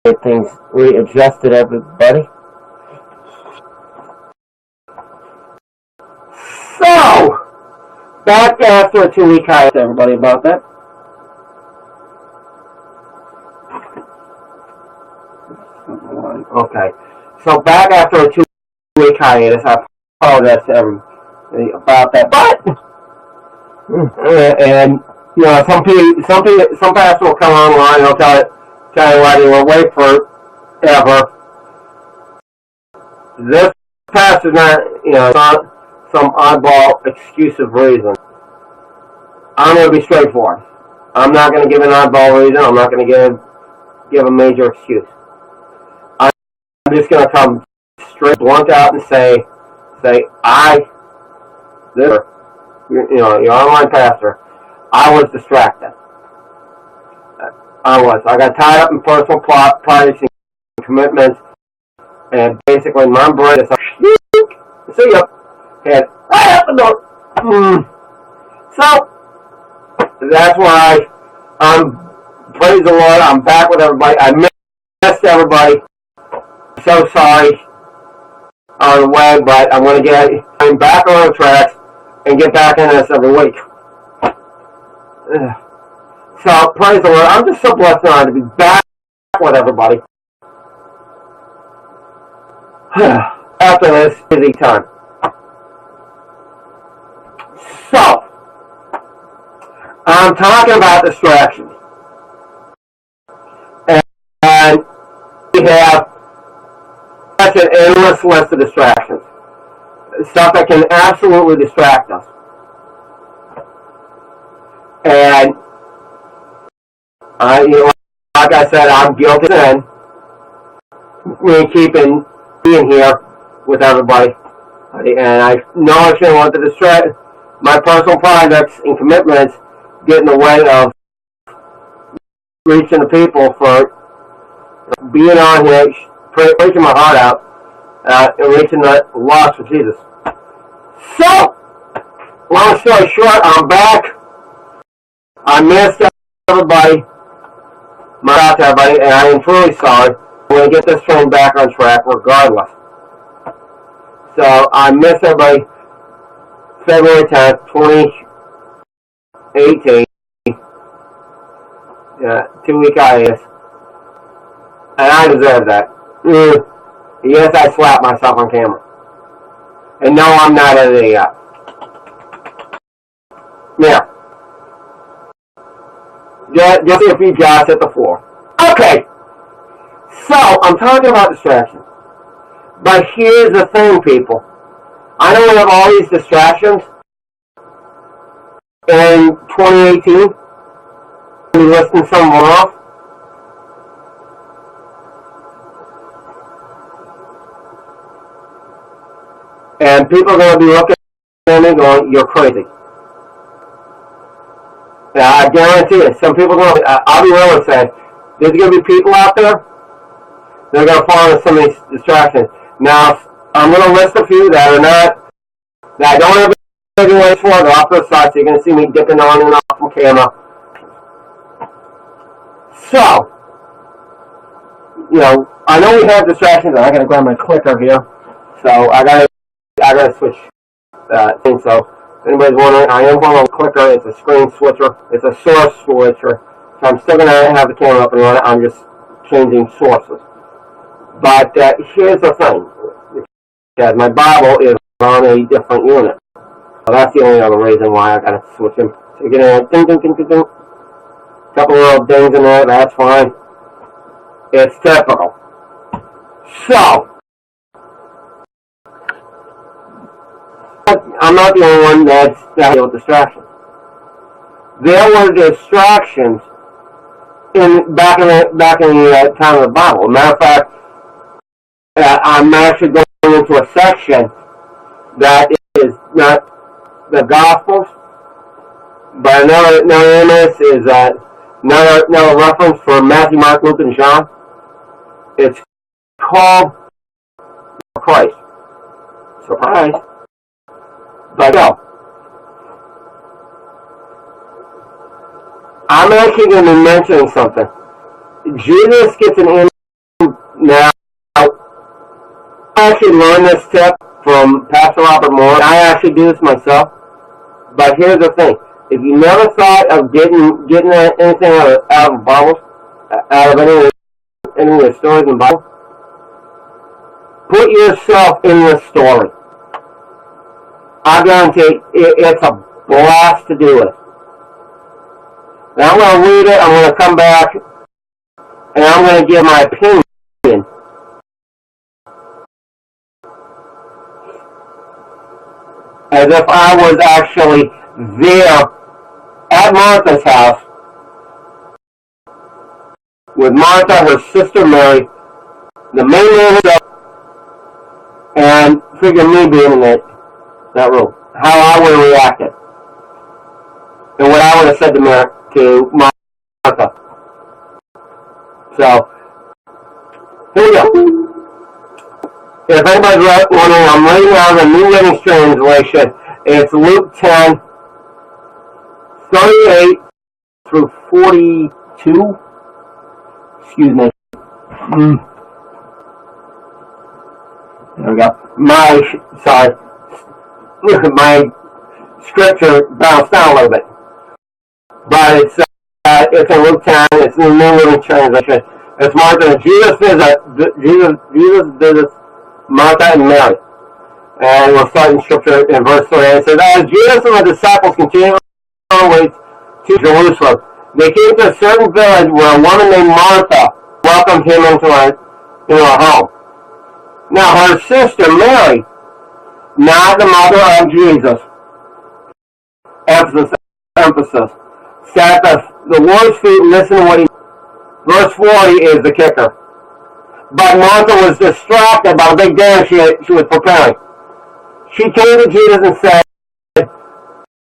get things readjusted, everybody. So, back after a 2-week hiatus, everybody, about that. Okay, so back after a 2-week hiatus, I apologize to everybody about that, but, and, you know, some pastor will come online and they'll tell you why they will wait forever. This pastor's not, you know, not some oddball exclusive reason. I'm going to be straightforward. I'm not going to give an oddball reason. I'm not going to give a major excuse. I'm just going to come straight blunt out and say, your online pastor, I was distracted. I got tied up in personal privacy and commitments, and basically my brain is like, see ya, and right out the door. So that's why praise the Lord, I'm back with everybody. I missed everybody. So sorry on the way, but I'm back on the tracks and get back in this every week. So, praise the Lord. I'm just so blessed now to be back with everybody after this busy time. So, I'm talking about distractions. And we have such an endless list of distractions. Stuff that can absolutely distract us. And like I said, I'm guilty of sin. Being here with everybody, and I know I shouldn't want to distract my personal projects and commitments, get in the way of reaching the people for being on here, preaching my heart out, and reaching the lost for Jesus. So, long story short, I'm back. I missed everybody. And I am truly sorry. I'm going to get this train back on track regardless. So, I missed everybody February 10th, 2018. 2-week hiatus. And I deserve that. Yes, I slapped myself on camera. And no, I'm not editing yet. Now, just a few jobs at the floor. Okay, so I'm talking about distractions. But here's the thing, people. I know we have all these distractions in 2018. We listing some of them off. And people are going to be looking at me going, you're crazy. I guarantee it. Some people are going to, I'll be real and say, there's going to be people out there that are going to fall into some of these distractions. Now, I'm going to list a few that are not, that I don't have any ways for. They're off to the side, so you're going to see me dipping on and off from camera. So, I know we have distractions, and I got to grab my clicker here. So, I got to switch things. So, if anybody's wondering, I am going on a clicker. It's a screen switcher. It's a source switcher. So I'm still going to have the camera up and running. I'm just changing sources. But here's the thing. My Bible is on a different unit. So that's the only other reason why I got to switch them. So you get a ding, ding, ding, ding, ding. Couple of little dings in there. That's fine. It's typical. So, I'm not the only one that's dealing with distractions. There were distractions back in the time of the Bible. As a matter of fact, I'm actually going into a section that is not the Gospels, but another image is another reference for Matthew, Mark, Luke, and John. It's called Christ. Surprise. But no. I'm actually going to be mentioning something. Jesus gets an actually learned this tip from Pastor Robert Moore. I actually do this myself. But here's the thing. If you never thought of getting anything out of Bibles, out of any of the stories in the Bible, put yourself in the story. I guarantee it's a blast to do it. Now I'm going to read it, I'm going to come back, and I'm going to give my opinion. As if I was actually there at Martha's house with Martha, her sister Mary, the main man himself, and figure me being in that room. How I would have reacted. And what I would have said to Martha. So, here we go. If anybody's wondering, I'm reading out the New Living Translation. It's Luke 10, 38 through 42. Excuse me. There we go. My scripture bounced down a little bit. But it's in Luke 10, it's in the New Living Translation. It's Martha and Jesus visits Martha and Mary. And we'll start in scripture in verse 38. It says, as Jesus and the disciples continued on their way to Jerusalem, they came to a certain village where a woman named Martha welcomed him into her home. Now her sister Mary, not the mother of Jesus, emphasis, sat at the Lord's feet and listened to what he said. Verse 40 is the kicker. But Martha was distracted by the big dinner she was preparing. She came to Jesus and said,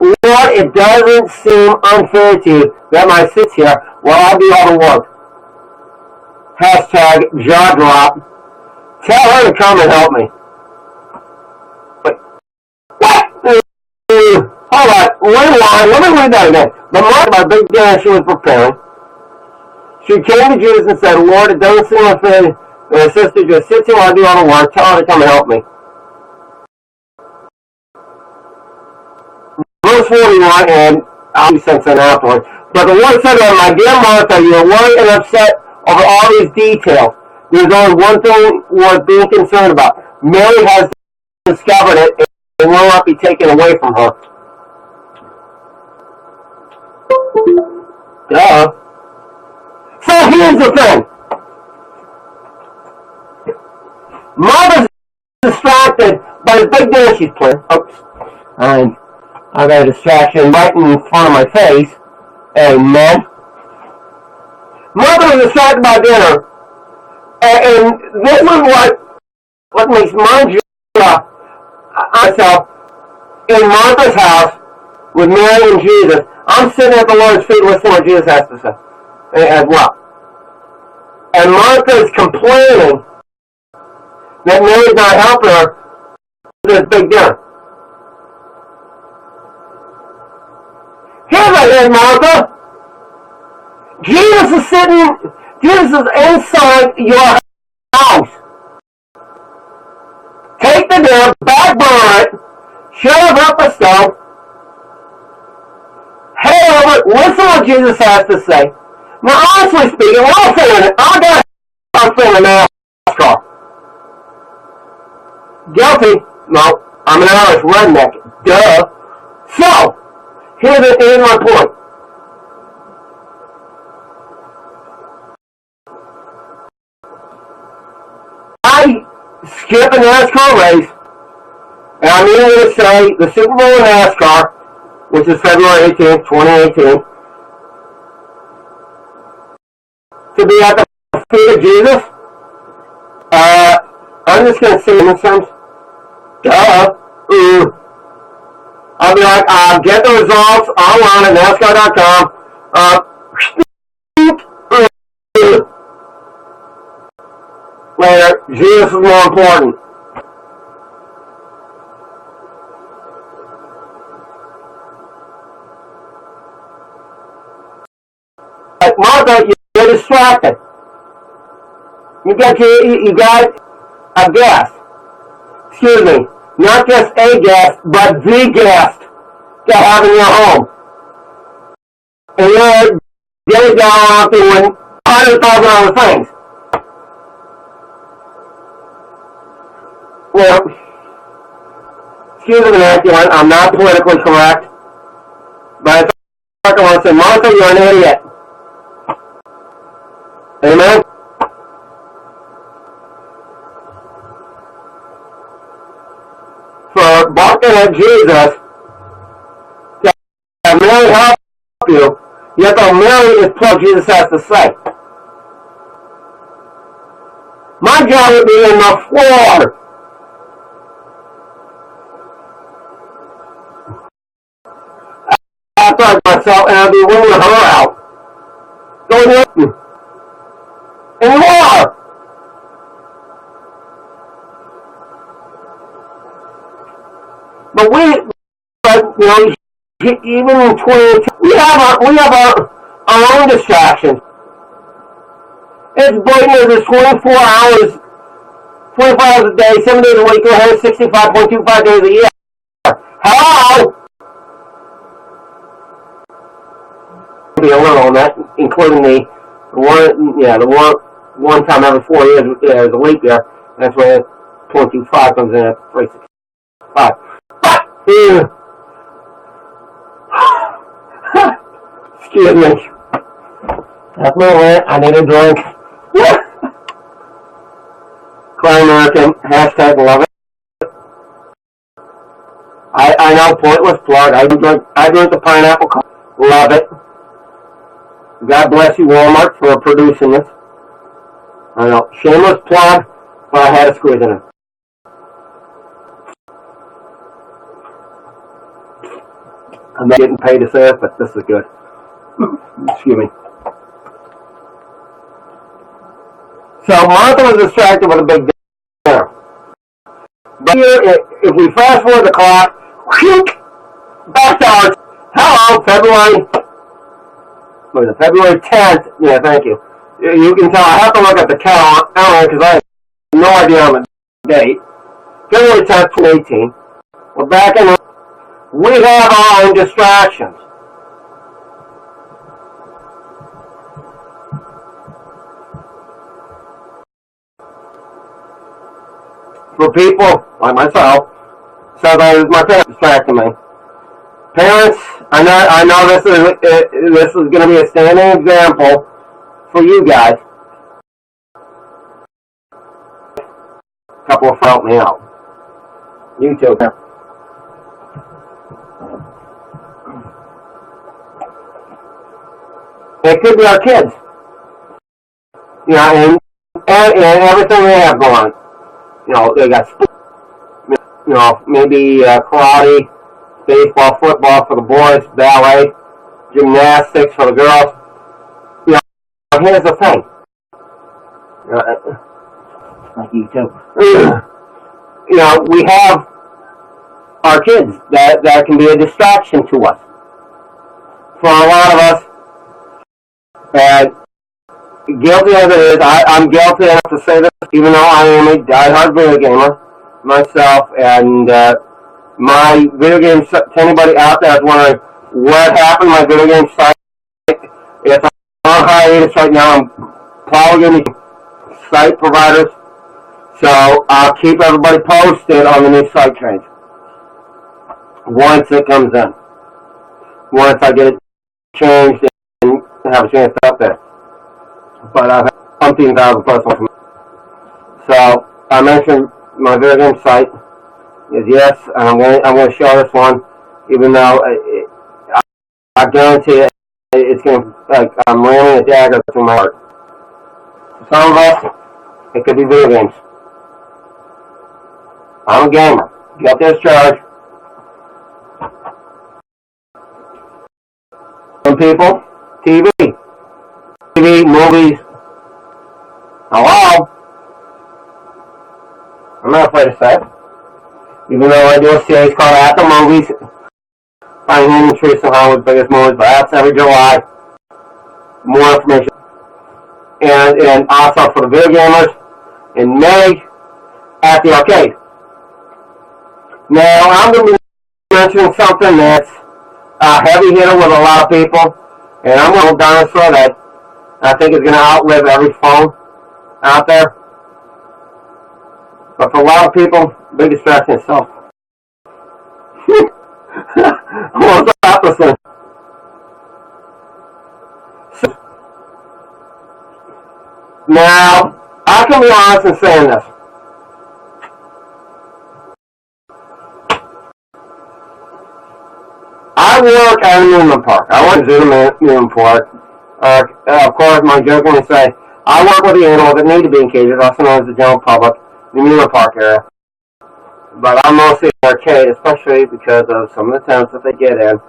Lord, it doesn't seem unfair to you that my sits here while I do all the work. Hashtag jaw drop. Tell her to come and help me. Wait. What? Hold on. Let me read that again. But Martha, by the big dinner she was preparing, she came to Jesus and said, Lord, it doesn't seem unfair that my sister just sits here while I do all the work. Tell her to come and help me. Verse 41, and I'll be sent afterwards. But the Lord said to her, my dear Martha, you are worried and upset over all these details. There's only one thing worth being concerned about. Mary has discovered it and will not be taken away from her. Duh. So here's the thing. Martha's distracted by the big dinner she's playing. Oops. I got a distraction right in front of my face. Amen. Martha was distracted by dinner. And this is what makes my job myself in Martha's house with Mary and Jesus. I'm sitting at the Lord's feet listening to what Jesus has to say as well. And Martha's complaining that Mary's not helping her with this big dinner. Here's a head, Martha. Jesus is inside your house. Take the dinner, back burn it, shove it up the stove, head over, listen to what Jesus has to say. Now, honestly speaking, we're all feeling it. I'm feeling NASCAR. Guilty. No, I'm an Irish redneck. Duh. So, here's my point. I skip a NASCAR race, and I'm even going to say the Super Bowl in NASCAR, which is February 18th, 2018, to be at the feet of Jesus. I'm just going to say in this terms, duh. I'll be like, get the results online at NASCAR.com. Later, Jesus is more important. Like Martha, you're distracted. You got a guess. excuse me, not just a guest, but the guest to have in your home. And you're getting down doing $100,000 things. Well, excuse me, vernacular, I'm not politically correct, but I want to say, Martha, you're an idiot. Amen? For barking at Jesus to have Mary help you, you have to Mary is what Jesus has to say. My job would be in the floor. I thought myself, and I'd be wearing her out. Going with me. And you are. But even in 2018, we have our own distractions. It's blatant as 24 hours, 24 hours a day, 7 days a week, 365.25 days a year. Hello? Be a little on that, including the one time every 4 years there's a leap year. That's where 25 comes in at 365. Excuse me. That's my rant. I need a drink. Cry American. Hashtag love it. I know, pointless plug. I drink the pineapple. Love it. God bless you, Walmart, for producing this. I know. Shameless plug, but I had to squeeze it in. I'm not getting paid to say it, but this is good. Excuse me. So Martha was distracted with a big dinner. But here, if we fast forward the clock, back to our February 10th. Yeah, thank you. You can tell I have to look at the calendar because I have no idea on the date. February 10th, 2018. We're back in. We have our own distractions. For people like myself, sometimes my parents distracting me. Parents, I know this is going to be a standing example for you guys. A couple of help me out. You too. It could be our kids. And everything they have going on. They got sports, maybe karate, baseball, football for the boys, ballet, gymnastics for the girls. Here's the thing. Like you too. We have our kids that can be a distraction to us. For a lot of us, and guilty as it is, I'm guilty enough to say this, even though I am a diehard video gamer myself, and my video game, to anybody out there that's wondering what happened to my video game site, it's on hiatus right now. I'm probably going to site providers, so I'll keep everybody posted on the new site change once it comes in. Once I get it changed and have a chance to up there. But I've had 17,000 plus ones. So I mentioned my video game site is yes, and I'm going to show this one, even though I guarantee it's going to, like, I'm ramming a dagger through my heart. Some of us, it could be video games. I'm a gamer. Guilty as charged. Some people, TV, movies. Hello? I'm not afraid to say it. Even though I do a series called At the Movies, finding the truth of Hollywood's biggest movies, but that's every July. More information. And also for the video gamers, in May, at the arcade. Now, I'm going to be mentioning something that's a heavy hitter with a lot of people, and I'm going to dinosaur that I think is going to outlive every phone out there. But for a lot of people, big distraction is cell phone. What's the opposite? Now, I can be honest in saying this. I work at an amusement park. I work at an amusement park. Of course, my jokingly say, I work with the animals that need to be in cages, also known as the general public, the amusement park area. But I'm mostly in the arcade, especially because of some of the tents that they get in,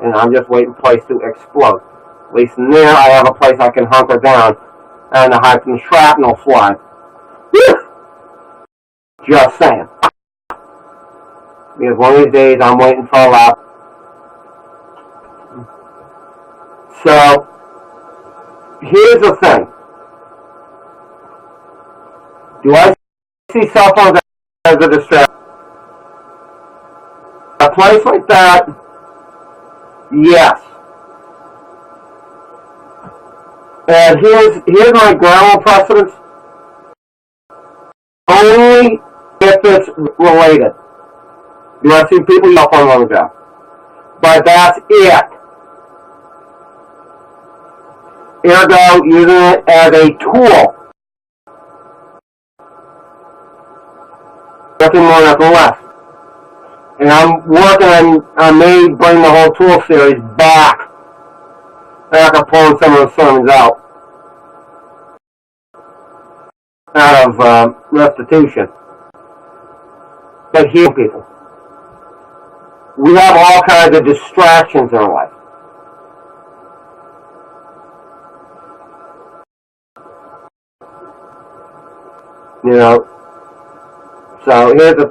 and I'm just waiting for the place to explode. At least in there, I have a place I can hunker down and to hide from the shrapnel flying. Just saying. Because one of these days, I'm waiting for a lap. So, here's the thing. Do I see cell phones as a distraction? A place like that, yes. And here's my ground precedence. Only if it's related. You want to see people yell phone on the job. But that's it. Ergo, using it as a tool. Nothing more, nothing less. And I'm working on, I may bring the whole tool series back after pulling some of the sermons out of restitution. But here, people, we have all kinds of distractions in our life. You know, so here's the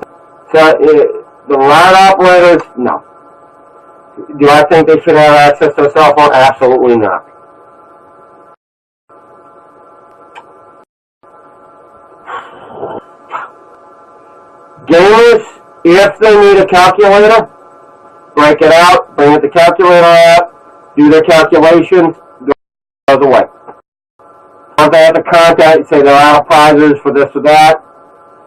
line operators, no. Do I think they should have access to a cell phone? Absolutely not. Gamers, if they need a calculator, break it out, bring it the calculator out, do their calculations, goes away. If they have to contact, say they're out of prizes for this or that,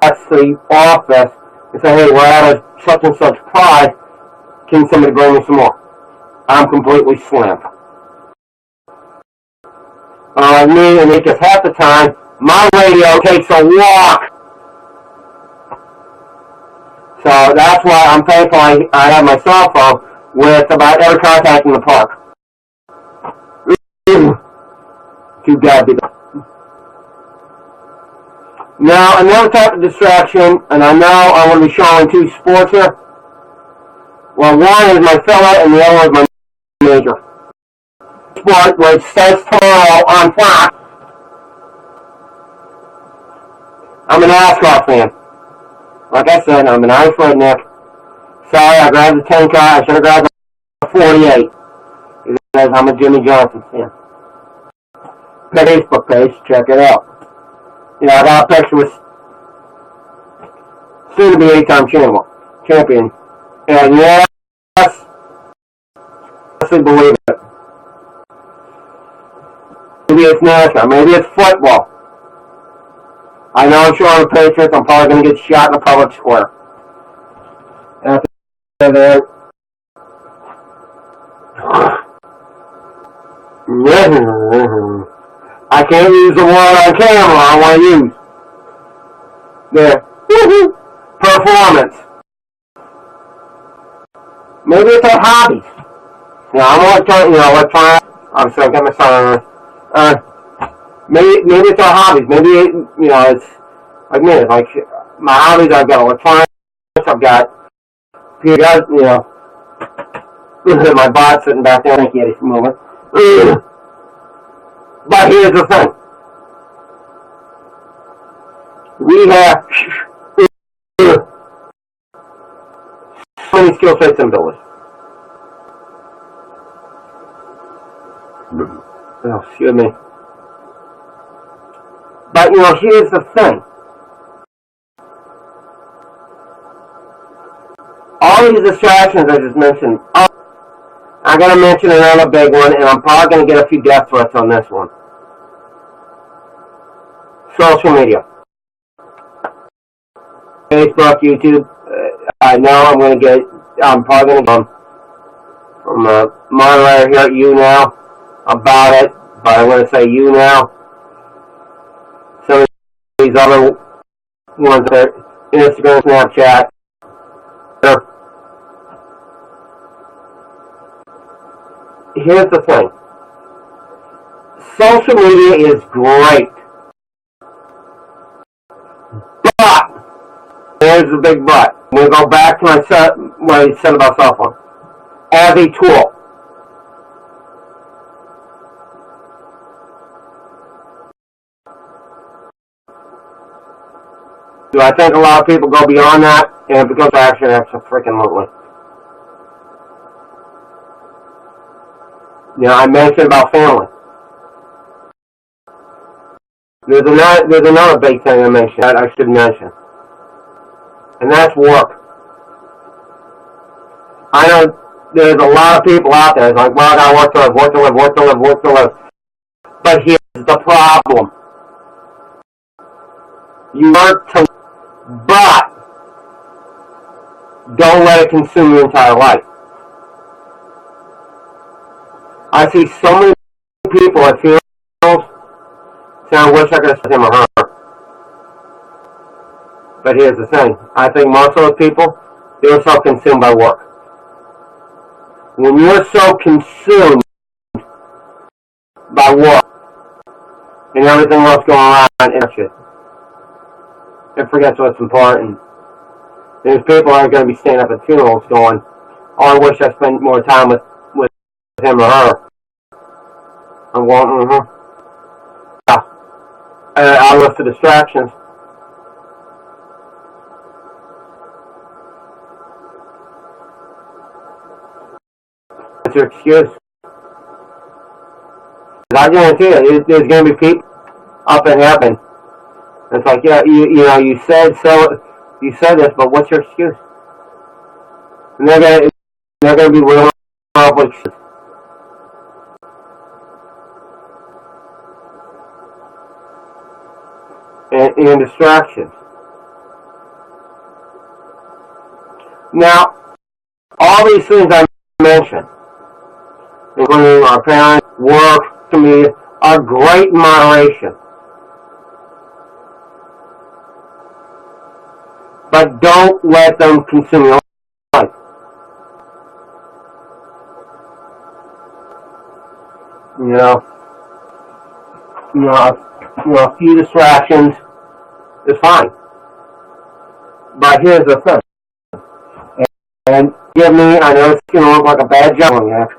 that's the office, and say, hey, we're out of such and such prize, can somebody bring me some more? I'm completely slammed. Me, and because half the time, my radio takes a walk. So that's why I'm thankful I have my cell phone with about every contact in the park. Too goddamn. Now, another type of distraction, and I know I'm going to be showing two sports here. Well, one is my fella, and the other is my major. Sport, which starts tomorrow on Fox. I'm an NASCAR fan. Like I said, I'm an Irish redneck. Sorry, I grabbed the 10 car. I should have grabbed the 48. Because I'm a Jimmy Johnson fan. Facebook page, check it out. You know, I got a picture with soon to be 8-time champion. And yes, I believe it. Maybe it's NASCAR, maybe it's football. I know I'm sure on the Patriots, I'm probably going to get shot in a public square. And there. I can't use the word on camera I want to use. There. Performance. Maybe it's our hobbies. You know, I'm electronic. I'm sorry, I got my son on. Maybe it's our hobbies. Maybe, it's like me. Like, my hobbies, I've got electronics, I've got, my bot sitting back there. Thank you, Eddie, for a moment. But here's the thing. We have so many skill sets and abilities. Oh, excuse me. But, here's the thing. All these distractions I just mentioned. Oh, I'm going to mention another big one, and I'm probably going to get a few death threats on this one. Social media. Facebook, YouTube. I know I'm probably going to get from a moderator here at YouNow about it, but I'm going to say YouNow. Some of these other ones are Instagram, Snapchat. Here's the thing. Social media is great. But, here's the big but. We'll go back to what I said about cell phone. As a tool. Do I think a lot of people go beyond that and it becomes action? Absolutely. I mentioned about family. There's another big thing I mentioned that I should mention. And that's work. I know there's a lot of people out there that's like, well, I gotta work to live. But here's the problem. You work to live, but don't let it consume your entire life. I see so many people at funerals saying, I wish I could have said him or her. But here's the thing. I think most of those people, they're so consumed by work. When you're so consumed by work and everything else going on in shit, it forgets what's important. There's people that are going to be standing up at funerals going, oh, I wish I spent more time with him or her. I'm going, yeah. I'll list the distractions. What's your excuse? I guarantee you, there's going to be people up in heaven. It's like, yeah, you said this, but what's your excuse? And they're going to be real public. And distractions. Now, all these things I mentioned, including our parents, work, community, are great in moderation. But don't let them consume your life. A few distractions is fine. But here's the thing. And give me, I know it's going to look like a bad juggling act.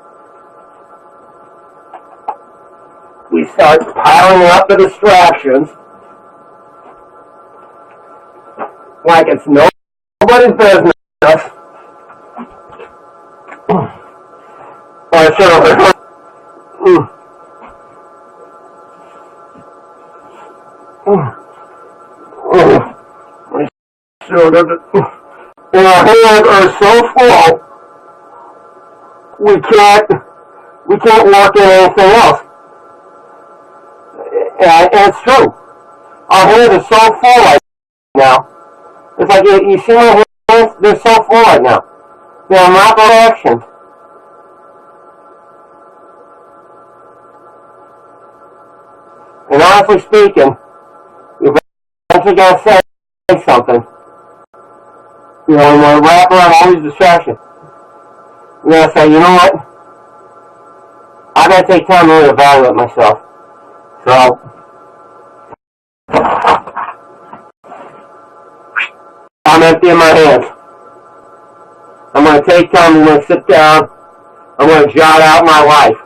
We start piling up the distractions like it's nobody's business. Or sure. And our hands are so full, we can't work in anything else. And it's true. Our hands are so full right now. It's like, you see my hands? They're so full right now. They're not for action. And honestly speaking, you're eventually going to say something. When we wrap around all these distractions, we're going to say, you know what? I got to take time to really evaluate myself. So, I'm emptying my hands. I'm going to take time, I'm going to sit down, I'm going to jot out my life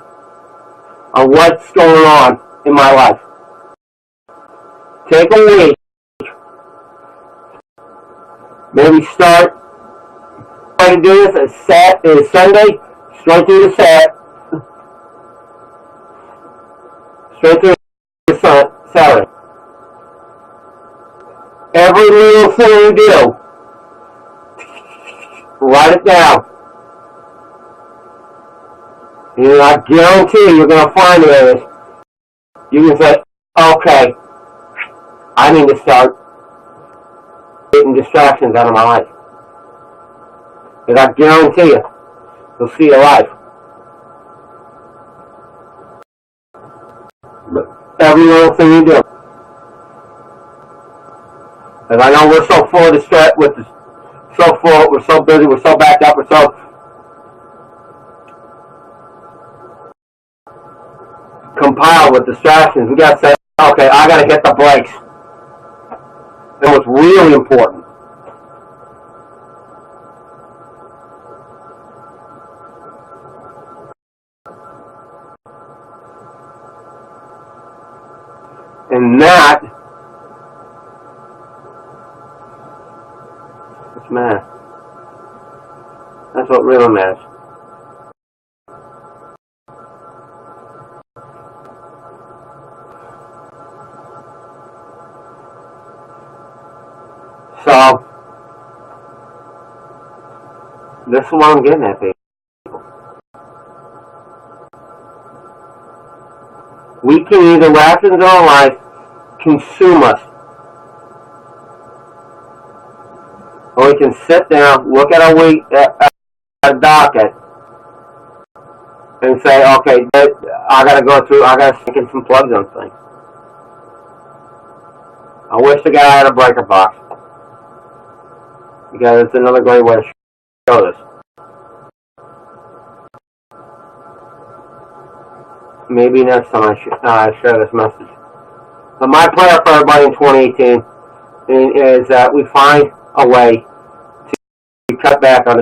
on what's going on in my life. Take a week. Maybe start trying to do this as Sunday, straight through the Saturday. Every little thing you do, Write it down. And I guarantee you're going to find areas you can say, okay, I need to start getting distractions out of my life. And I guarantee you, you'll see your life. Every little thing you do. And I know we're so full of we're so busy, we're so backed up, we're so compiled with distractions. We got to say, okay, I got to hit the brakes. And what's really important, and that matters. That's what really matters. So, this is what I'm getting at, people. We can either wrap into our life, consume us, or we can sit down, look at our week, at our docket, and say, okay, I got to go through, I got to stick in some plugs on things. I wish the guy had a breaker box, because it's another great way to show this. Maybe next time I share this message. But my prayer for everybody in 2018 is that we find a way to cut back on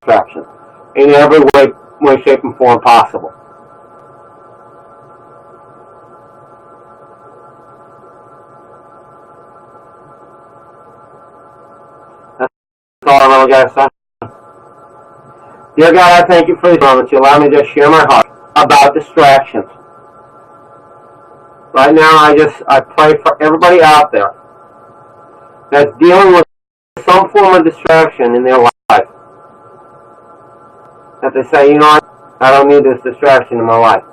distractions in every way, shape, and form possible. That's all I really got to say. Dear God, I thank you for this moment. You allow me to share my heart about distractions. Right now, I pray for everybody out there that's dealing with some form of distraction in their life. That they say, you know what, I don't need this distraction in my life.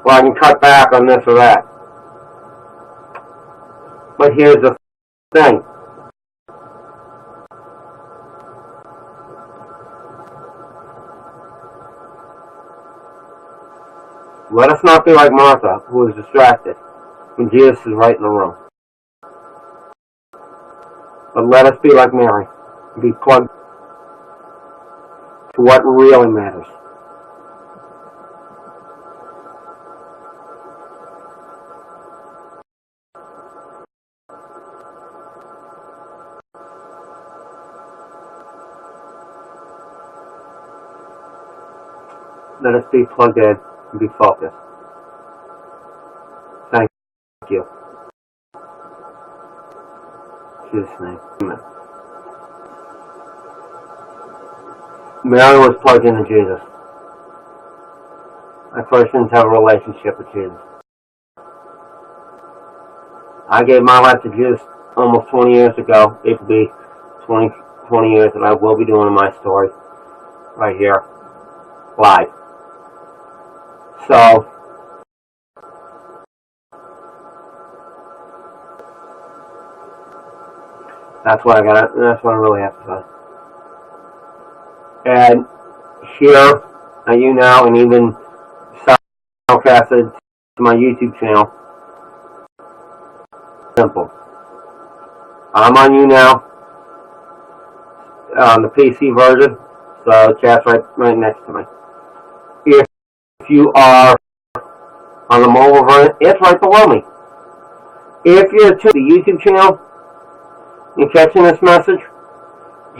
Well, I can cut back on this or that. But here's the thing. Let us not be like Martha, who is distracted when Jesus is right in the room. But let us be like Mary and be plugged to what really matters. Let us be plugged in and be focused. Thank you. In Jesus' name. Amen. Mary was plugged into Jesus. My Christians have a relationship with Jesus. I gave my life to Jesus almost 20 years ago. It will be 20 years that I will be doing my story right here, live. So, that's what I really have to say. And here, you now, and even simulcasted to my YouTube channel. Simple. I'm on you now, on the PC version, so chat's right next to me. If you are on the mobile version, it's right below me. If you're to the YouTube channel, you're catching this message,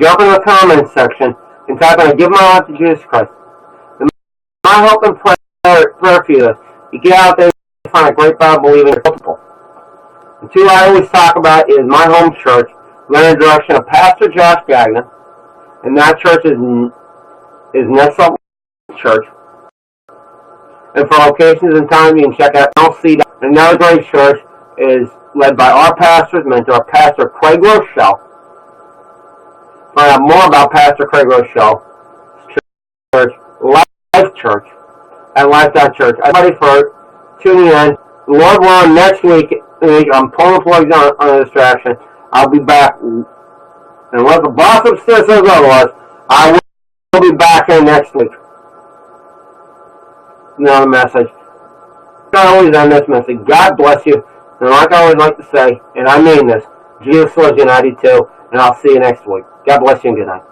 jump in the comments section and type in, give my life to Jesus Christ. And my hope and prayer for you is you get out there and find a great Bible-believing people. The two I always talk about is my home church, under the direction of Pastor Josh Gagnon, and that church is Next Level Church. And for locations and time, you can check out LC. Another great church is led by our pastor's mentor, Pastor Craig Rochelle, find out more about Pastor Craig Rose Show Church, Life Church, at Life.Church. I'm ready for tuning in. Lord willing, next week, I'm pulling the plugs on a distraction. I'll be back. Unless the boss upstairs says otherwise, I will be back in next week. Another message. I always end this message. God bless you. And like I always like to say, and I mean this, Jesus loves you, and I do too. And I'll see you next week. God bless you and good night.